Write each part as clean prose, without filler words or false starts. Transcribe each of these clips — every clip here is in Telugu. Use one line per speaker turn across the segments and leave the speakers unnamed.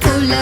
कुल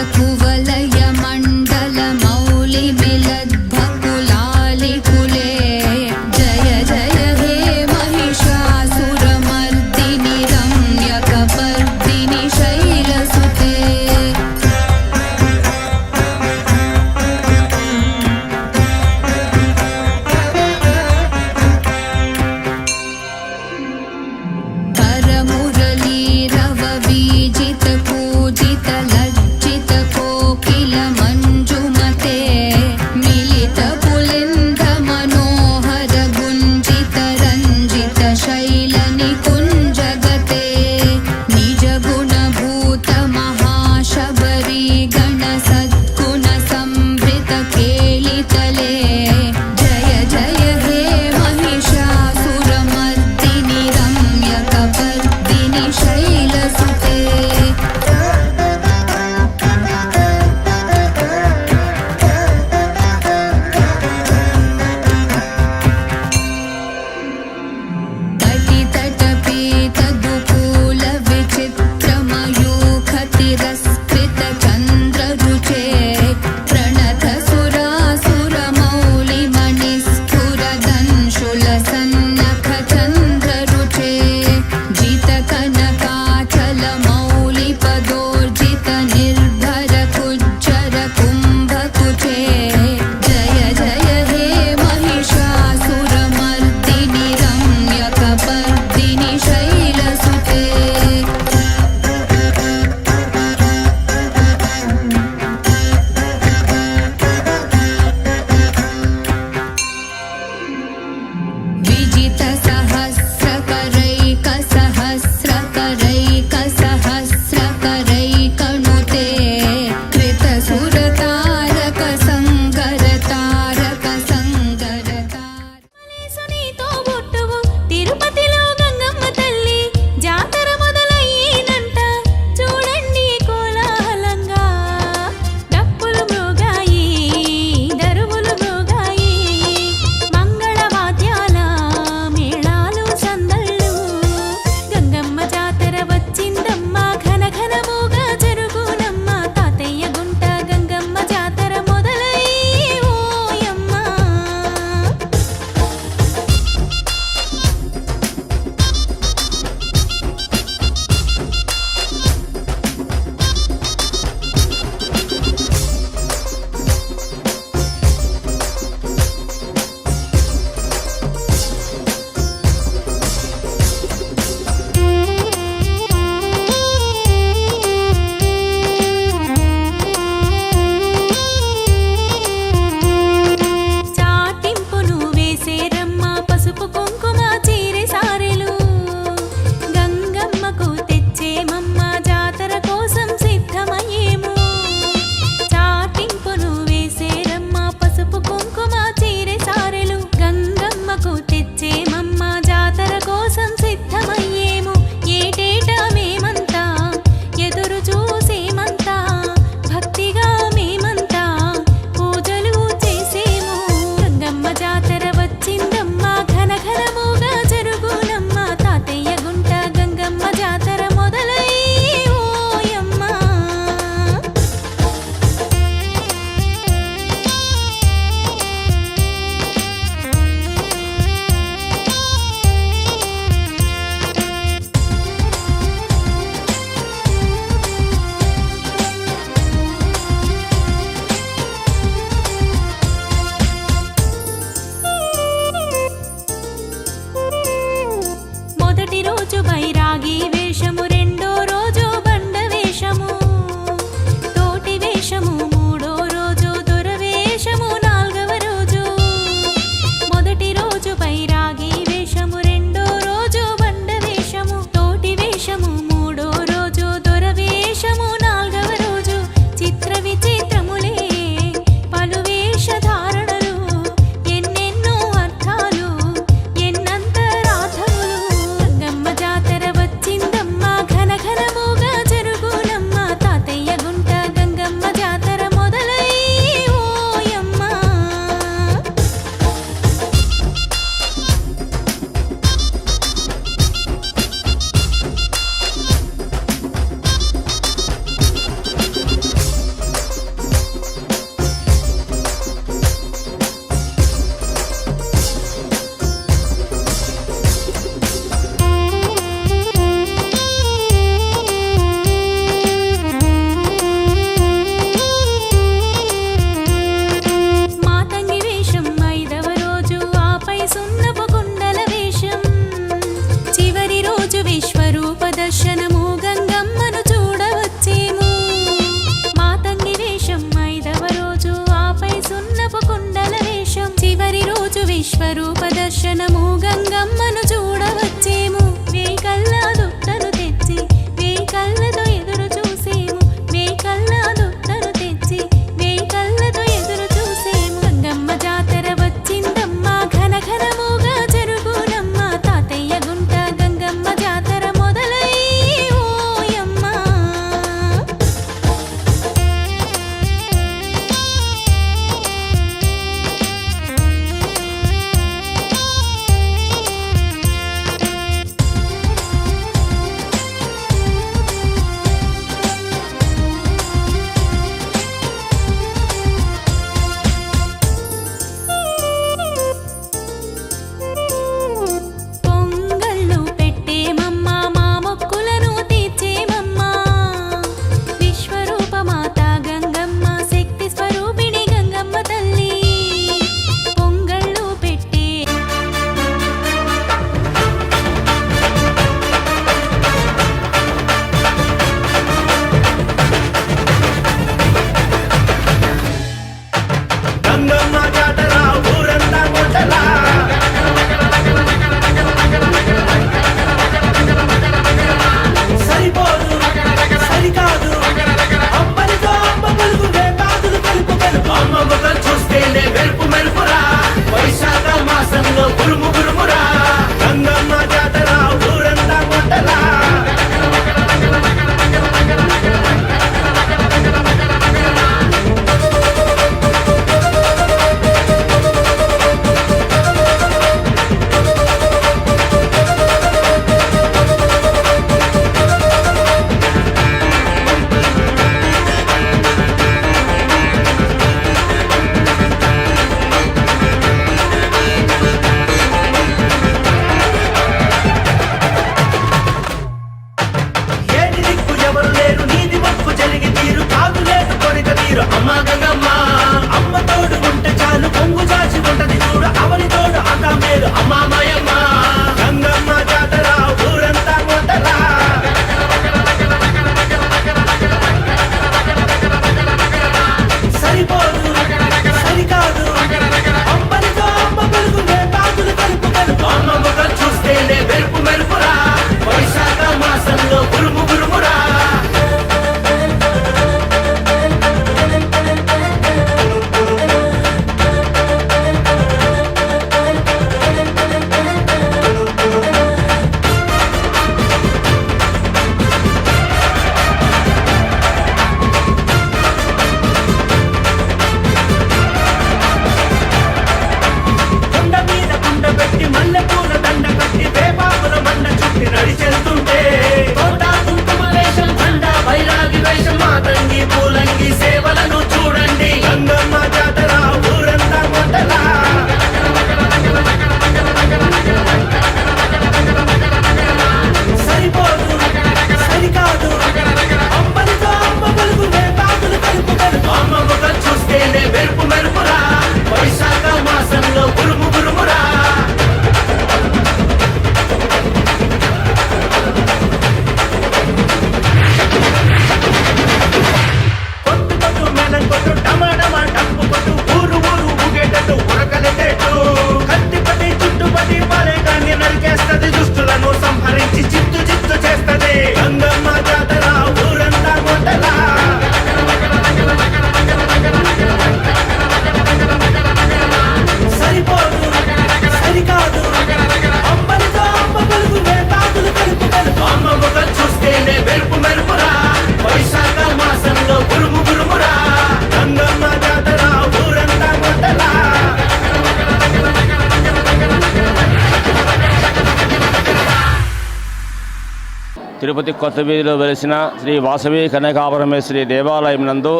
తిరుపతి కొత్త వీధిలో వెలిసిన శ్రీ వాసవి కనకాపరమేశ్వరి దేవాలయం నందు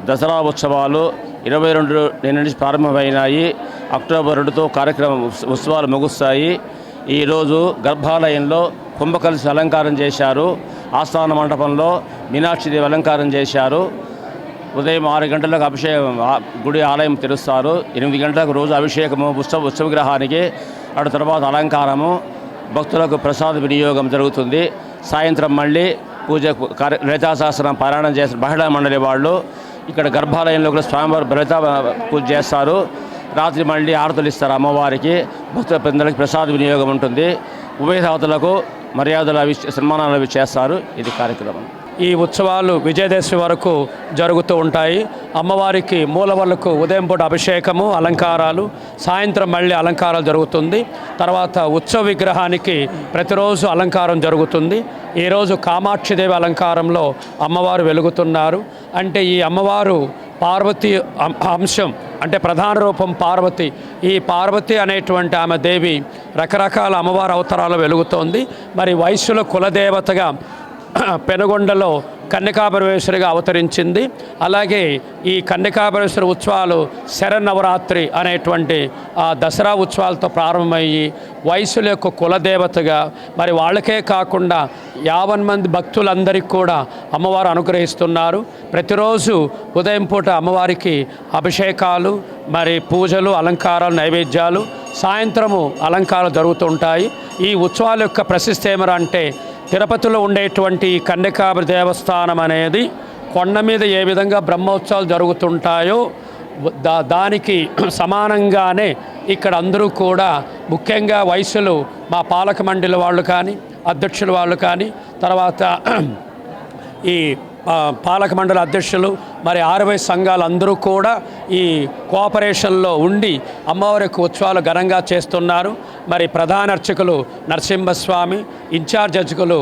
దసరా ఉత్సవాలు 22 నుంచి ప్రారంభమైనాయి. అక్టోబర్ 2తో ఉత్సవాలు ముగుస్తాయి. ఈరోజు గర్భాలయంలో కుంభకలశ అలంకారం చేశారు. ఆస్థాన మండపంలో మీనాక్షిదేవి అలంకారం చేశారు. ఉదయం 6 గంటలకు అభిషేకం, గుడి ఆలయం తెరుస్తారు. 8 గంటలకు రోజు అభిషేకము, ఉత్సవ విగ్రహానికి, అటు తర్వాత అలంకారము, భక్తులకు ప్రసాద వినియోగం జరుగుతుంది. సాయంత్రం మళ్ళీ పూజ లలితా సహస్రనామ పారాయణం చేసిన మహిళా మండలి వాళ్ళు ఇక్కడ గర్భాలయంలో కూడా స్వామివారి లలితా పూజ చేస్తారు. రాత్రి మళ్ళీ ఆరతులు ఇస్తారు అమ్మవారికి. భక్తుల పెద్దలకి ప్రసాద వినియోగం ఉంటుంది. ఉభయదేవతలకు మర్యాదలు సన్మానాలు అవి చేస్తారు. ఇది కార్యక్రమం.
ఈ ఉత్సవాలు విజయదశమి వరకు జరుగుతూ ఉంటాయి. అమ్మవారికి మూలవరకు ఉదయం పూట అభిషేకము, అలంకారాలు, సాయంత్రం మళ్ళీ అలంకారాలు జరుగుతుంది. తర్వాత ఉత్సవ విగ్రహానికి ప్రతిరోజు అలంకారం జరుగుతుంది. ఈరోజు కామాక్షిదేవి అలంకారంలో అమ్మవారు వెలుగుతున్నారు. అంటే ఈ అమ్మవారు పార్వతి అంశం, అంటే ప్రధాన రూపం పార్వతి. ఈ పార్వతి అనేటువంటి ఆమె దేవి రకరకాల అమ్మవారి అవతారాలు వెలుగుతోంది. మరి వైశ్యుల కులదేవతగా పెనుగొండలో కన్యకాపరమేశ్వరిగా అవతరించింది. అలాగే ఈ కన్యకాపరమేశ్వరి ఉత్సవాలు శరన్నవరాత్రి అనేటువంటి దసరా ఉత్సవాలతో ప్రారంభమయ్యి వైశ్యుల యొక్క కులదేవతగా, మరి వాళ్ళకే కాకుండా 50 మంది భక్తులందరికీ కూడా అమ్మవారు అనుగ్రహిస్తున్నారు. ప్రతిరోజు ఉదయం పూట అమ్మవారికి అభిషేకాలు, మరి పూజలు, అలంకారాలు, నైవేద్యాలు, సాయంత్రము అలంకారాలు జరుగుతుంటాయి. ఈ ఉత్సవాల యొక్క ప్రశస్తి ఏమరంటే, తిరుపతిలో ఉండేటువంటి కన్యకాపరి దేవస్థానం అనేది కొండ మీద ఏ విధంగా బ్రహ్మోత్సవాలు జరుగుతుంటాయో దానికి సమానంగానే ఇక్కడ అందరూ కూడా, ముఖ్యంగా వైశ్యులు, మా పాలక మండలి వాళ్ళు కానీ, అధ్యక్షుల వాళ్ళు కానీ, తర్వాత ఈ పాలక మండలి అధ్యక్షులు, మరి 60 సంఘాలు అందరూ కూడా ఈ కోఆపరేషన్లో ఉండి అమ్మవారి యొక్క ఉత్సవాలు ఘనంగా చేస్తున్నారు. మరి ప్రధాన అర్చకులు నరసింహస్వామి, ఇన్ఛార్జ్ అర్చకులు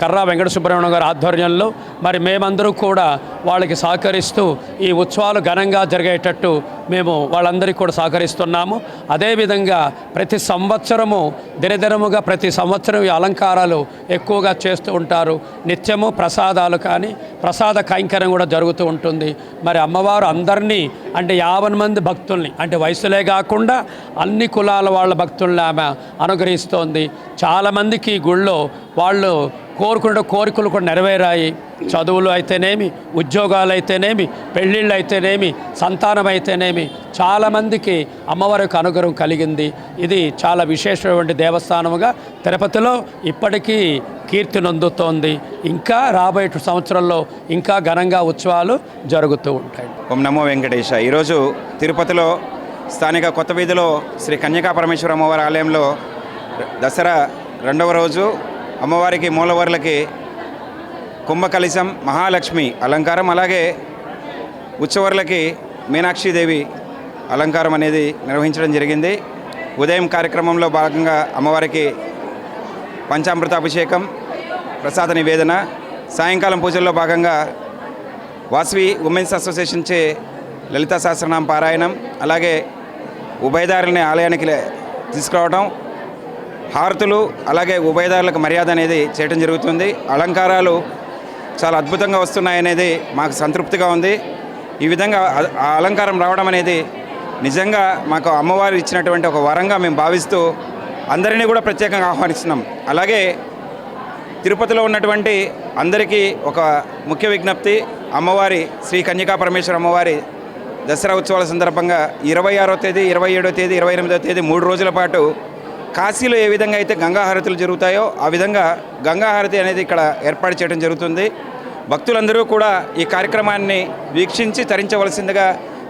కర్రా వెంకట సుబ్రహ్మణ్యం గారి ఆధ్వర్యంలో మరి మేమందరూ కూడా వాళ్ళకి సహకరిస్తూ ఈ ఉత్సవాలు ఘనంగా జరిగేటట్టు మేము వాళ్ళందరికీ కూడా సహకరిస్తున్నాము. అదేవిధంగా ప్రతి సంవత్సరము దినదినముగా ప్రతి సంవత్సరం ఈ అలంకారాలు ఎక్కువగా చేస్తూ ఉంటారు. నిత్యము ప్రసాదాలు కానీ, ప్రసాద కైంకర్యం కూడా జరుగుతూ ఉంటుంది. మరి అమ్మవారు అందరినీ, అంటే 50 మంది భక్తుల్ని, అంటే వయసులే కాకుండా అన్ని కులాల వాళ్ళ భక్తుల్ని ఆమె అనుగ్రహిస్తోంది. చాలామందికి ఈ గుళ్ళో వాళ్ళు కోరుకున్న కోరికలు కూడా నెరవేరాయి. చదువులు అయితేనేమి, ఉద్యోగాలు అయితేనేమి, పెళ్ళిళ్ళు అయితేనేమి, సంతానం అయితేనేమి, చాలామందికి అమ్మవారి యొక్క అనుగ్రహం కలిగింది. ఇది చాలా విశేషమైన దేవస్థానముగా తిరుపతిలో ఇప్పటికీ కీర్తి నొందుతోంది. ఇంకా రాబోయే సంవత్సరంలో ఇంకా ఘనంగా ఉత్సవాలు జరుగుతూ ఉంటాయి.
ఓం నమో వెంకటేశ. ఈరోజు తిరుపతిలో స్థానిక కొత్త వీధిలో శ్రీ కన్యకాపరమేశ్వరి అమ్మవారి ఆలయంలో దసరా 2వ రోజు అమ్మవారికి మూలవర్లకి కుంభకలశం, మహాలక్ష్మి అలంకారం, అలాగే ఉత్సవర్లకి మీనాక్షిదేవి అలంకారం అనేది నిర్వహించడం జరిగింది. ఉదయం కార్యక్రమంలో భాగంగా అమ్మవారికి పంచామృతాభిషేకం, ప్రసాద నివేదన, సాయంకాలం పూజల్లో భాగంగా వాసవి ఉమెన్స్ అసోసియేషన్ చే లలితా సహస్రనామ పారాయణం, అలాగే ఉభయదారులని ఆలయానికి తీసుకురావడం, హారతులు, అలాగే ఉభయదారులకు మర్యాద అనేది చేయడం జరుగుతుంది. అలంకారాలు చాలా అద్భుతంగా వస్తున్నాయనేది మాకు సంతృప్తిగా ఉంది. ఈ విధంగా ఆ అలంకారం రావడం అనేది నిజంగా మాకు అమ్మవారు ఇచ్చినటువంటి ఒక వరంగా మేము భావిస్తూ అందరినీ కూడా ప్రత్యేకంగా ఆహ్వానిస్తున్నాం. అలాగే తిరుపతిలో ఉన్నటువంటి అందరికీ ఒక ముఖ్య విజ్ఞప్తి, అమ్మవారి శ్రీ కన్యకాపరమేశ్వరి అమ్మవారి దసరా ఉత్సవాల సందర్భంగా 26వ తేదీ, 27వ తేదీ, 28వ తేదీ 3 రోజుల పాటు కాశీలో ఏ విధంగా అయితే గంగాహారతులు జరుగుతాయో ఆ విధంగా గంగాహారతి అనేది ఇక్కడ ఏర్పాటు చేయడం జరుగుతుంది. భక్తులందరూ కూడా ఈ కార్యక్రమాన్ని వీక్షించి తరించవలసిందిగా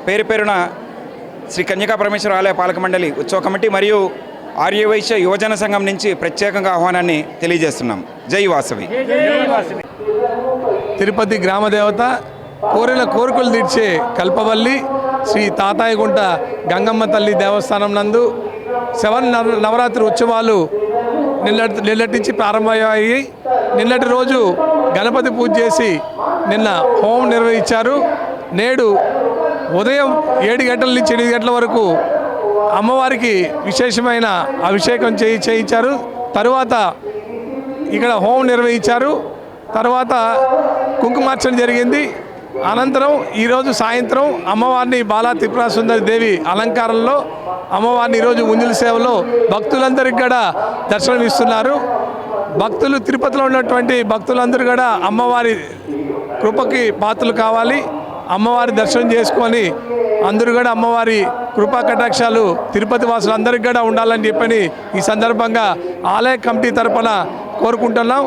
పేరు పేరున శ్రీ కన్యకాపరమేశ్వరి ఆలయ పాలక మండలి ఉత్సవ కమిటీ మరియు ఆర్యవైశ్య యువజన సంఘం నుంచి ప్రత్యేకంగా ఆహ్వానాన్ని తెలియజేస్తున్నాం. జై వాసవి.
తిరుపతి గ్రామదేవత, కోరిన కోరికలు తీర్చే కల్పవల్లి శ్రీ తాతాయగుంట గంగమ్మ తల్లి దేవస్థానం నందు నవరాత్రి ఉత్సవాలు నిన్నటి నుంచి ప్రారంభమయ్యాయి. నిన్నటి రోజు గణపతి పూజ చేసి నిన్న హోమం నిర్వహించారు. నేడు ఉదయం 7 గంటల నుంచి 8 గంటల వరకు అమ్మవారికి విశేషమైన అభిషేకం చేయించారు. తరువాత ఇక్కడ హోమం నిర్వహించారు. తర్వాత కుంకుమార్చన జరిగింది. అనంతరం ఈరోజు సాయంత్రం అమ్మవారిని బాలా త్రిపుర సుందరి దేవి అలంకారంలో అమ్మవారిని ఈరోజు ఉంజుల సేవలో భక్తులందరికీ కూడా దర్శనం ఇస్తున్నారు. భక్తులు తిరుపతిలో ఉన్నటువంటి భక్తులందరూ కూడా అమ్మవారి కృపకి పాత్రలు కావాలి. అమ్మవారి దర్శనం చేసుకొని అందరూ కూడా అమ్మవారి కృపా కటాక్షాలు తిరుపతి వాసులందరికీ కూడా ఉండాలని చెప్పని ఈ సందర్భంగా ఆలయ కమిటీ తరపున కోరుకుంటున్నాం.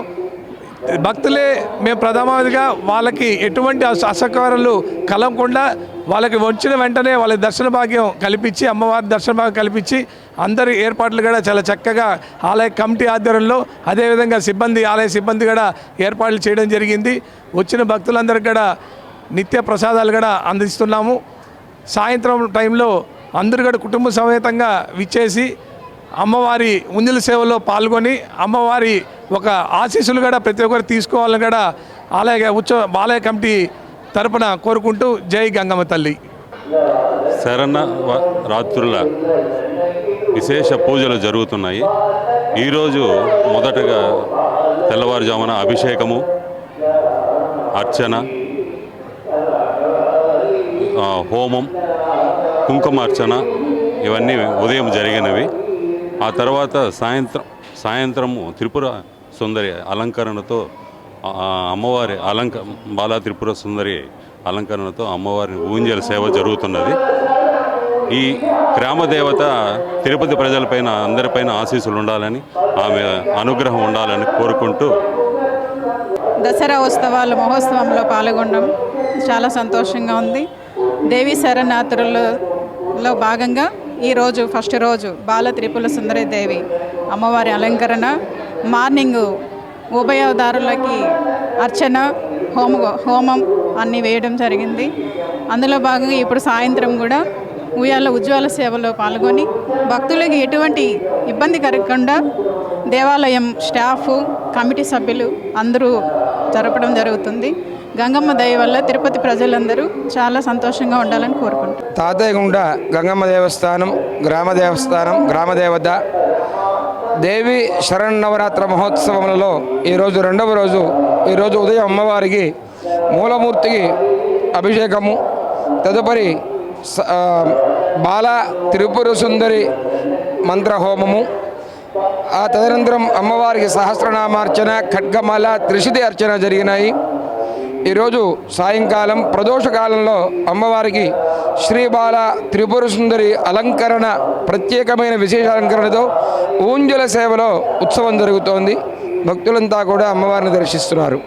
భక్తులే మేము ప్రథమంగా వాళ్ళకి ఎటువంటి అసౌకర్యాలు కలగకుండా వాళ్ళకి వచ్చిన వెంటనే వాళ్ళకి దర్శన భాగ్యం కల్పించి అమ్మవారి దర్శన భాగ్యం కల్పించి అందరి ఏర్పాట్లు కూడా చాలా చక్కగా ఆలయ కమిటీ ఆధ్వర్యంలో అదేవిధంగా ఆలయ సిబ్బంది కూడా ఏర్పాట్లు చేయడం జరిగింది. వచ్చిన భక్తులందరికీ కూడా నిత్య ప్రసాదాలు కూడా అందిస్తున్నాము. సాయంత్రం టైంలో అందరూ కూడా కుటుంబ సమేతంగా విచ్చేసి అమ్మవారి ఉంజుల సేవలో పాల్గొని అమ్మవారి ఒక ఆశీస్సులు కూడా ప్రతి ఒక్కరు తీసుకోవాలని కూడా ఆలయ కమిటీ తరపున కోరుకుంటూ జై గంగమ్మ తల్లి.
శరణ రాత్రుల విశేష పూజలు జరుగుతున్నాయి. ఈరోజు మొదటగా తెల్లవారుజామున అభిషేకము, అర్చన, హోమం, కుంకుమార్చన ఇవన్నీ ఉదయం జరిగినవి. ఆ తర్వాత సాయంత్రము త్రిపుర సుందరి అలంకరణతో అమ్మవారి బాలా త్రిపుర సుందరి అలంకరణతో అమ్మవారి ఊంజల సేవ జరుగుతున్నది. ఈ గ్రామదేవత తిరుపతి ప్రజలపైన అందరిపైన ఆశీస్సులు ఉండాలని, ఆమె అనుగ్రహం ఉండాలని కోరుకుంటూ
దసరా మహోత్సవంలో పాల్గొనడం చాలా సంతోషంగా ఉంది. దేవి శరణాత్రులలో భాగంగా ఈరోజు ఫస్ట్ రోజు బాల త్రిపుర సుందరి దేవి అమ్మవారి అలంకరణ, మార్నింగ్ ఉభయదారులకి అర్చన, హోమం అన్నీ వేయడం జరిగింది. అందులో భాగంగా ఇప్పుడు సాయంత్రం కూడా ఉజ్వల సేవలో పాల్గొని భక్తులకి ఎటువంటి ఇబ్బంది కలగకుండా దేవాలయం స్టాఫ్, కమిటీ సభ్యులు అందరూ జరపడం జరుగుతుంది. గంగమ్మ దయ వల్ల తిరుపతి ప్రజలందరూ చాలా సంతోషంగా ఉండాలని కోరుకుంటారు.
తాతయ్యగుంట గంగమ్మ దేవస్థానం, గ్రామదేవత దేవి శరన్నవరాత్రి మహోత్సవములలో ఈరోజు రెండవ రోజు. ఈరోజు ఉదయం అమ్మవారికి మూలమూర్తికి అభిషేకము, తదుపరి బాలా త్రిపుర సుందరి మంత్రహోమము, ఆ తదనంతరం అమ్మవారికి సహస్రనామార్చన, ఖడ్గమాల, త్రిశుద్ధి అర్చన జరిగినాయి. ఈరోజు సాయంకాలం ప్రదోషకాలంలో అమ్మవారికి శ్రీబాల త్రిపుర సుందరి అలంకరణ, ప్రత్యేకమైన విశేష అలంకరణతో ఊంజల సేవలో ఉత్సవం జరుగుతోంది. భక్తులంతా కూడా అమ్మవారిని దర్శిస్తున్నారు.